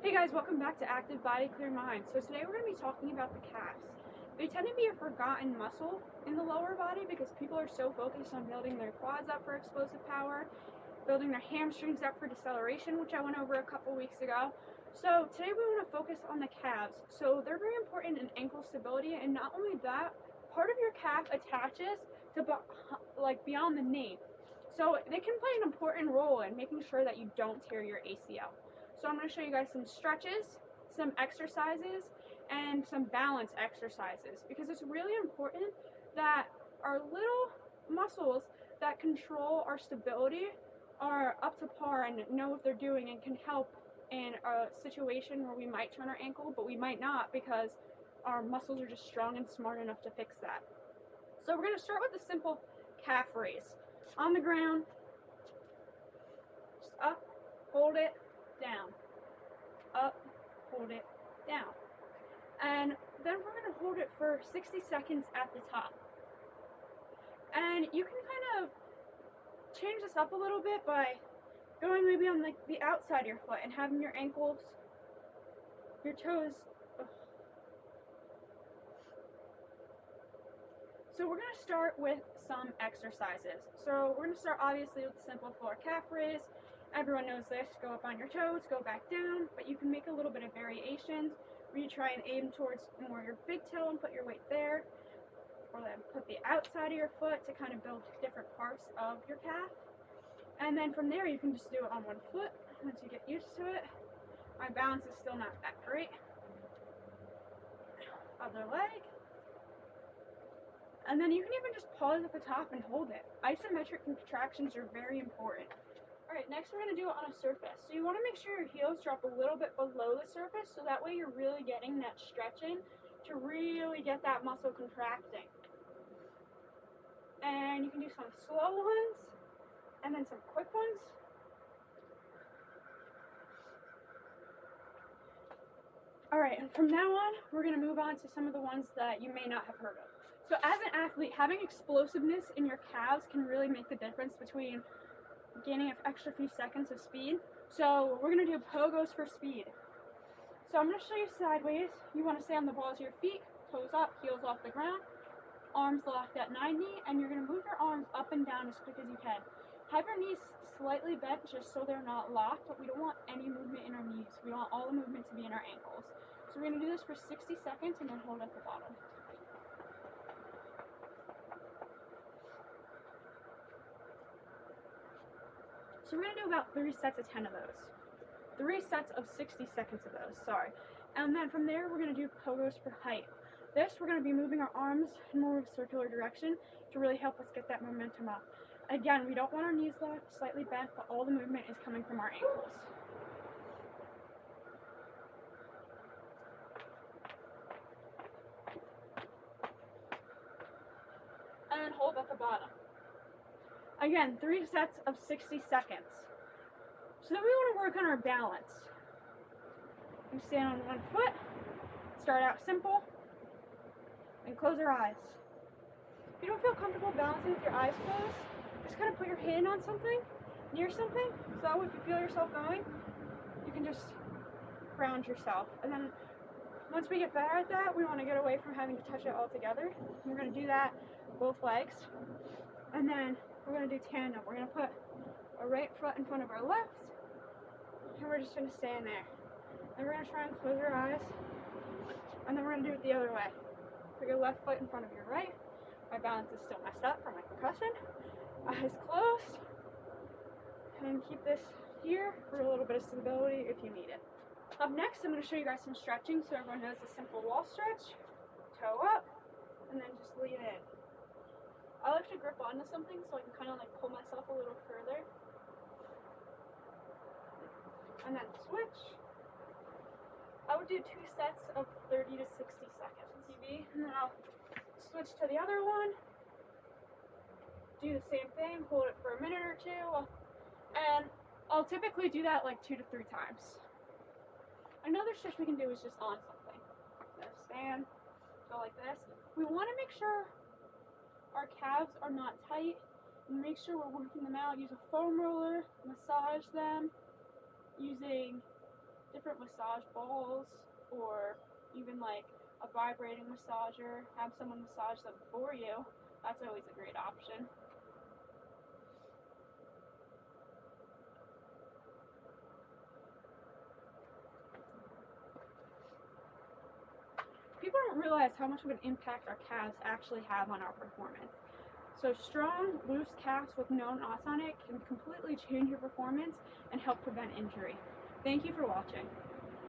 Hey guys, welcome back to Active Body, Clear Mind. So today we're going to be talking about the calves. They tend to be a forgotten muscle in the lower body because people are so focused on building their quads up for explosive power, building their hamstrings up for deceleration, which I went over a couple weeks ago. So today we want to focus on the calves. So they're very important in ankle stability, and not only that, part of your calf attaches to beyond the knee. So they can play an important role in making sure that you don't tear your ACL. So I'm going to show you guys some stretches, some exercises, and some balance exercises, because it's really important that our little muscles that control our stability are up to par and know what they're doing and can help in a situation where we might turn our ankle, but we might not because our muscles are just strong and smart enough to fix that. So we're going to start with a simple calf raise. On the ground, just up, hold it, down, up, hold it, down. And then we're going to hold it for 60 seconds at the top. And you can kind of change this up a little bit by going maybe on the outside of your foot and having your ankles, your toes. So we're going to start with some exercises. So we're going to start obviously with the simple floor calf raise. Everyone knows this. Go up on your toes, go back down, but you can make a little bit of variations where you try and aim towards more your big toe and put your weight there, or then put the outside of your foot to kind of build different parts of your calf. And then from there you can just do it on one foot once you get used to it. My balance is still not that great. Other leg. And then you can even just pause at the top and hold it. Isometric contractions are very important. Alright, next we're going to do it on a surface. So you want to make sure your heels drop a little bit below the surface, so that way you're really getting that stretching to really get that muscle contracting. And you can do some slow ones, and then some quick ones. Alright, and from now on, we're going to move on to some of the ones that you may not have heard of. So as an athlete, having explosiveness in your calves can really make the difference between gaining an extra few seconds of speed. So we're going to do Pogos for speed. So I'm going to show you sideways. You want to stay on the balls of your feet, toes up, heels off the ground, arms locked at 90, and you're going to move your arms up and down as quick as you can. Have your knees slightly bent just so they're not locked, but we don't want any movement in our knees. We want all the movement to be in our ankles. So we're going to do this for 60 seconds and then hold at the bottom. So we're going to do about 3 sets of 10 of those. 3 sets of 60 seconds of those, sorry. And then from there, we're going to do Pogos for height. This, we're going to be moving our arms in more of a circular direction to really help us get that momentum up. Again, we don't want our knees slightly bent, but all the movement is coming from our ankles. And then hold at the bottom. Again, 3 sets of 60 seconds. So then we want to work on our balance. We stand on one foot, start out simple, and close our eyes. If you don't feel comfortable balancing with your eyes closed, just kind of put your hand on something, near something, so if you feel yourself going, you can just ground yourself. And then once we get better at that, we want to get away from having to touch it all together. We're going to do that both legs. And then we're going to do tandem. We're going to put our right foot in front of our left, and we're just going to stand there. Then we're going to try and close our eyes, and then we're going to do it the other way. Put your left foot in front of your right. My balance is still messed up from my concussion. Eyes closed, and keep this here for a little bit of stability if you need it. Up next, I'm going to show you guys some stretching so everyone knows the simple wall stretch. Toe up, and then just lean in. I like to grip onto something so I can kind of like pull myself a little further. And then switch. I would do 2 sets of 30 to 60 seconds. And then I'll switch to the other one. Do the same thing, hold it for a minute or two. And I'll typically do that like 2 to 3 times. Another stretch we can do is just on something. So stand, go like this. We want to make sure our calves are not tight, and make sure we're working them out. Use a foam roller, massage them, using different different massage balls, or even like a vibrating massager, have someone massage them for you. That's always a great option. People don't realize how much of an impact our calves actually have on our performance. So strong, loose calves with no knots on it can completely change your performance and help prevent injury. Thank you for watching.